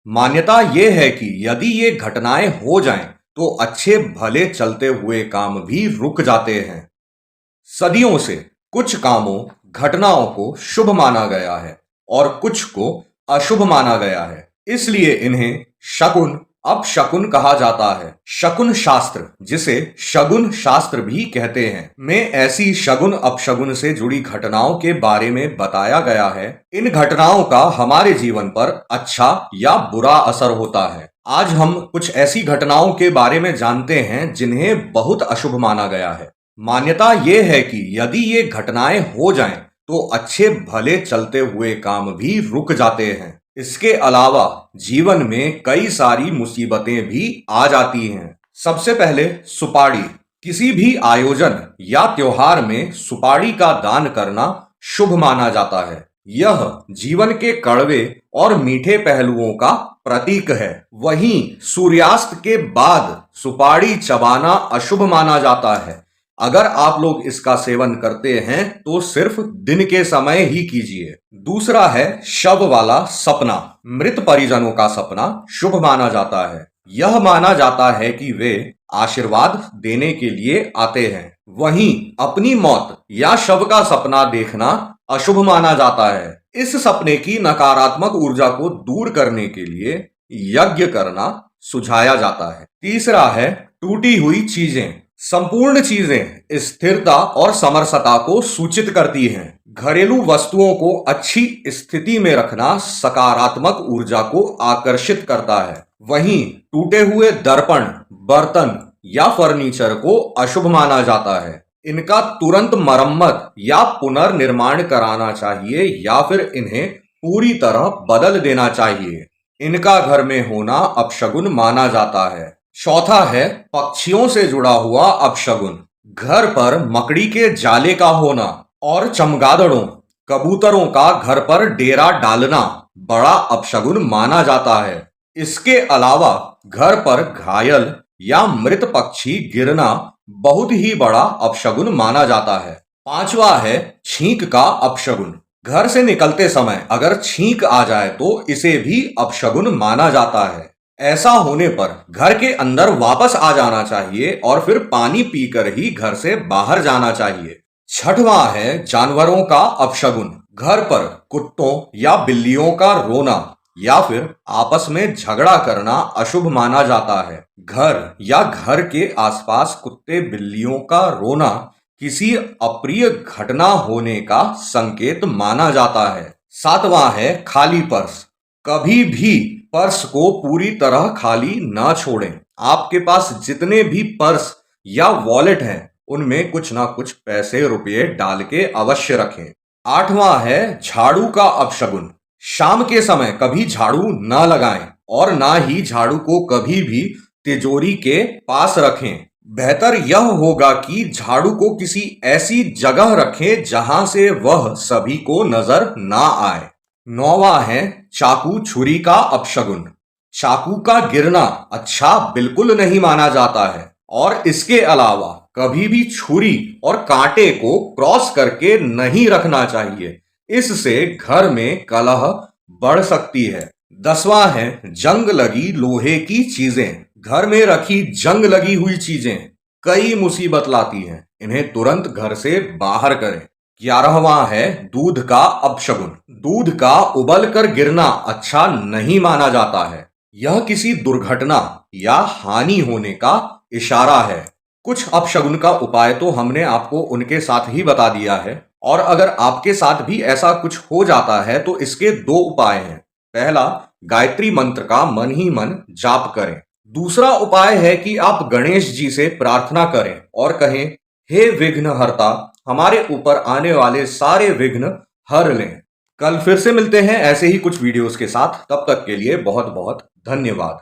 मान्यता ये है कि यदि ये घटनाएं हो जाएं, तो अच्छे भले चलते हुए काम भी रुक जाते हैं। सदियों से कुछ कामों, घटनाओं को शुभ माना गया है और कुछ को अशुभ माना गया है। इसलिए इन्हें शकुन, अपशकुन कहा जाता है। शकुन शास्त्र, जिसे शगुन शास्त्र भी कहते हैं, में ऐसी शगुन अपशगुन से जुड़ी घटनाओं के बारे में बताया गया है। इन घटनाओं का हमारे जीवन पर अच्छा या बुरा असर होता है। आज हम कुछ ऐसी घटनाओं के बारे में जानते हैं जिन्हें बहुत अशुभ माना गया है। मान्यता ये है कि यदि ये घटनाएं हो जाएं, तो अच्छे भले चलते हुए काम भी रुक जाते हैं। इसके अलावा जीवन में कई सारी मुसीबतें भी आ जाती हैं। सबसे पहले सुपारी। किसी भी आयोजन या त्योहार में सुपारी का दान करना शुभ माना जाता है। यह जीवन के कड़वे और मीठे पहलुओं का प्रतीक है। वहीं सूर्यास्त के बाद सुपारी चबाना अशुभ माना जाता है। अगर आप लोग इसका सेवन करते हैं तो सिर्फ दिन के समय ही कीजिए। दूसरा है शव वाला सपना। मृत परिजनों का सपना शुभ माना जाता है। यह माना जाता है कि वे आशीर्वाद देने के लिए आते हैं। वहीं अपनी मौत या शव का सपना देखना अशुभ माना जाता है। इस सपने की नकारात्मक ऊर्जा को दूर करने के लिए यज्ञ करना सुझाया जाता है। तीसरा है टूटी हुई चीजें। संपूर्ण चीजें स्थिरता और समरसता को सूचित करती हैं। घरेलू वस्तुओं को अच्छी स्थिति में रखना सकारात्मक ऊर्जा को आकर्षित करता है। वहीं टूटे हुए दर्पण, बर्तन या फर्नीचर को अशुभ माना जाता है। इनका तुरंत मरम्मत या पुनर्निर्माण कराना चाहिए या फिर इन्हें पूरी तरह बदल देना चाहिए। इनका घर में होना अपशगुन माना जाता है। चौथा है पक्षियों से जुड़ा हुआ अपशगुन। घर पर मकड़ी के जाले का होना और चमगादड़ों, कबूतरों का घर पर डेरा डालना बड़ा अपशगुन माना जाता है। इसके अलावा घर पर घायल या मृत पक्षी गिरना बहुत ही बड़ा अपशगुन माना जाता है। पांचवा है छींक का अपशगुन। घर से निकलते समय अगर छींक आ जाए तो इसे भी अपशगुन माना जाता है। ऐसा होने पर घर के अंदर वापस आ जाना चाहिए और फिर पानी पीकर ही घर से बाहर जाना चाहिए। छठवां है जानवरों का अपशगुन। घर पर कुत्तों या बिल्लियों का रोना या फिर आपस में झगड़ा करना अशुभ माना जाता है। घर या घर के आसपास कुत्ते बिल्लियों का रोना किसी अप्रिय घटना होने का संकेत माना जाता है। सातवां है खाली पर्स। कभी भी पर्स को पूरी तरह खाली ना छोड़ें। आपके पास जितने भी पर्स या वॉलेट हैं, उनमें कुछ ना कुछ पैसे रुपये डाल के अवश्य रखें। आठवां है झाड़ू का अपशगुन। शाम के समय कभी झाड़ू ना लगाएं और ना ही झाड़ू को कभी भी तिजोरी के पास रखें। बेहतर यह होगा कि झाड़ू को किसी ऐसी जगह रखें जहां से वह सभी को नजर ना आए। नौवां है चाकू छुरी का अपशगुन। चाकू का गिरना अच्छा बिल्कुल नहीं माना जाता है और इसके अलावा कभी भी छुरी और कांटे को क्रॉस करके नहीं रखना चाहिए। इससे घर में कलह बढ़ सकती है। 10वां है जंग लगी लोहे की चीजें। घर में रखी जंग लगी हुई चीजें कई मुसीबत लाती हैं। इन्हें तुरंत घर से बाहर करें। 11वां है दूध का अपशगुन। दूध का उबल कर गिरना अच्छा नहीं माना जाता है। यह किसी दुर्घटना या हानि होने का इशारा है। कुछ अपशगुन का उपाय तो हमने आपको उनके साथ ही बता दिया है, और अगर आपके साथ भी ऐसा कुछ हो जाता है तो इसके 2 उपाय हैं। पहला, गायत्री मंत्र का मन ही मन जाप करें। दूसरा उपाय है कि आप गणेश जी से प्रार्थना करें और कहें, हे विघ्नहर्ता, हमारे ऊपर आने वाले सारे विघ्न हर लें। कल फिर से मिलते हैं ऐसे ही कुछ वीडियोस के साथ। तब तक के लिए बहुत बहुत धन्यवाद।